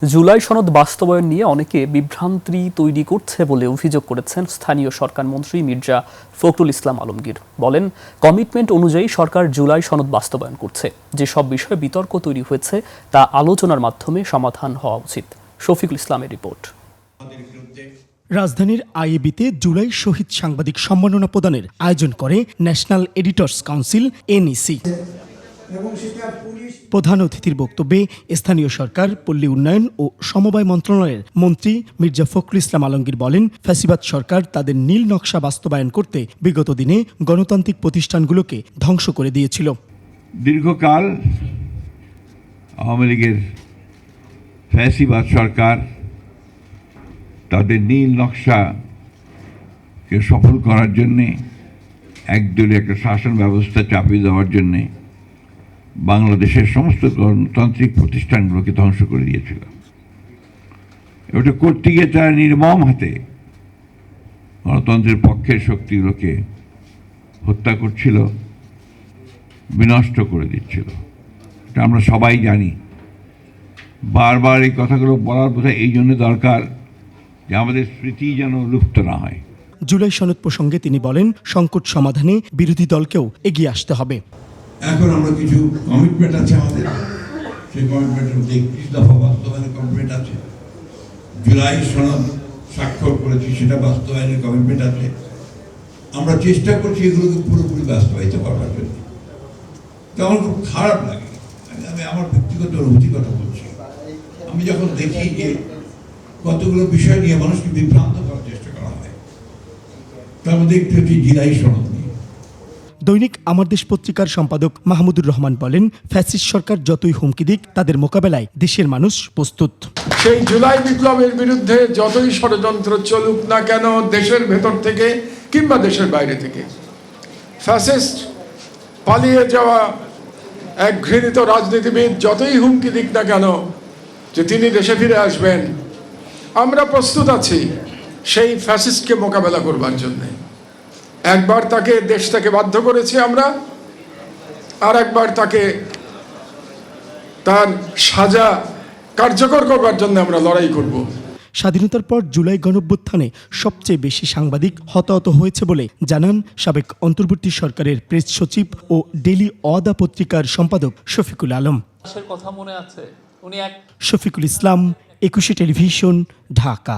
জুলাই সনদ বাস্তবায়ন নিয়ে অনেকে বিভ্রান্তি তৈরি করছে বলে অভিযোগ করেছেন স্থানীয় সরকার মন্ত্রী মির্জা ফখরুল ইসলাম আলমগীর। বলেন, কমিটমেন্ট অনুযায়ী সরকার জুলাই সনদ বাস্তবায়ন করছে। যেসব বিষয়ে বিতর্ক তৈরি হয়েছে তা আলোচনার মাধ্যমে সমাধান হওয়া উচিত। শফিকুল ইসলামের রিপোর্ট। রাজধানীর আইএবিতে জুলাই শহীদ সাংবাদিক সম্মাননা প্রদানের আয়োজন করে ন্যাশনাল এডিটর্স কাউন্সিল এনইসি। প্রধান অতিথির বক্তব্যে স্থানীয় সরকার, পল্লী উন্নয়ন ও সমবায় মন্ত্রণালয়ের মন্ত্রী মির্জা ফখরুল ইসলাম আলমগীর বলেন, ফ্যাসিবাদ সরকার তাদের নীল নকশা বাস্তবায়ন করতে বিগত দিনে গণতান্ত্রিক প্রতিষ্ঠানগুলোকে ধ্বংস করে দিয়েছিল। দীর্ঘকাল আওয়ামী লীগের ফ্যাসিবাদ সরকার তাদের নীল নকশাকে সফল করার জন্যে একদলীয় একটা শাসন ব্যবস্থা চাপিয়ে দেওয়ার জন্যে বাংলাদেশের সমস্ত গণতান্ত্রিক প্রতিষ্ঠানগুলোকে ধ্বংস করে দিয়েছিল। ওটা করতে গিয়ে তারা নির্মম হাতে গণতন্ত্রের পক্ষের শক্তিগুলোকে হত্যা করছিল, বিনষ্ট করে দিচ্ছিল। এটা আমরা সবাই জানি। বারবার এই কথাগুলো বলার বোধহয় এই জন্য দরকার যে আমাদের স্মৃতি যেন লুপ্ত না হয়। জুলাই সনদ প্রসঙ্গে তিনি বলেন, সংকট সমাধানে বিরোধী দলকেও এগিয়ে আসতে হবে। এখন আমরা কিছু কমিটমেন্ট আছে আমাদের, সেই কমিটমেন্টের মধ্যে 31 দফা বাস্তবায়নের কমিটমেন্ট আছে। জুলাই সনদ স্বাক্ষর করেছি, সেটা বাস্তবায়নের কমিটমেন্ট আছে। আমরা চেষ্টা করছি এগুলোকে পুরোপুরি বাস্তবায়িত করার জন্য। তো আমার খুব খারাপ লাগে, আমি আমার ব্যক্তিগত অনুভূতির কথা বলছি। আমি যখন দেখি যে কতগুলো বিষয় নিয়ে মানুষকে বিভ্রান্ত করার চেষ্টা করা হয়, তার মধ্যে একটু হচ্ছে জুলাই সনদ। দৈনিক আমার দেশ পত্রিকার সম্পাদক মাহমুদুর রহমান বলেন, ফ্যাসিস্ট সরকার যতই হুমকি দিক, তাদের মোকাবেলায় দেশের মানুষ প্রস্তুত। সেই জুলাই বিপ্লবের বিরুদ্ধে যতই ষড়যন্ত্র চলুক না কেন, দেশের ভেতর থেকে কিংবা দেশের বাইরে থেকে, ফ্যাসিস্ট পালিয়ে যাওয়া এক ঘৃণিত রাজনীতিবিদ যতই হুমকি দিক না কেন যে তিনি দেশে ফিরে আসবেন, আমরা প্রস্তুত আছি সেই ফ্যাসিস্টকে মোকাবেলা করবার জন্য। একবার তাকে দেশ থেকে বাধ্য করেছি আমরা, আর একবার তাকে তার সাজা কার্যকর করবার জন্য আমরা লড়াই করব। স্বাধীনতার পর জুলাই গণঅভ্যুত্থানে সবচেয়ে বেশি সাংবাদিক হতাহত হয়েছে বলে জানান সাবেক অন্তর্বর্তী সরকারের প্রেস সচিব ও ডেইলি অদা পত্রিকার সম্পাদক শফিকুল আলম। শফিকুল ইসলাম, 21 টেলিভিশন, ঢাকা।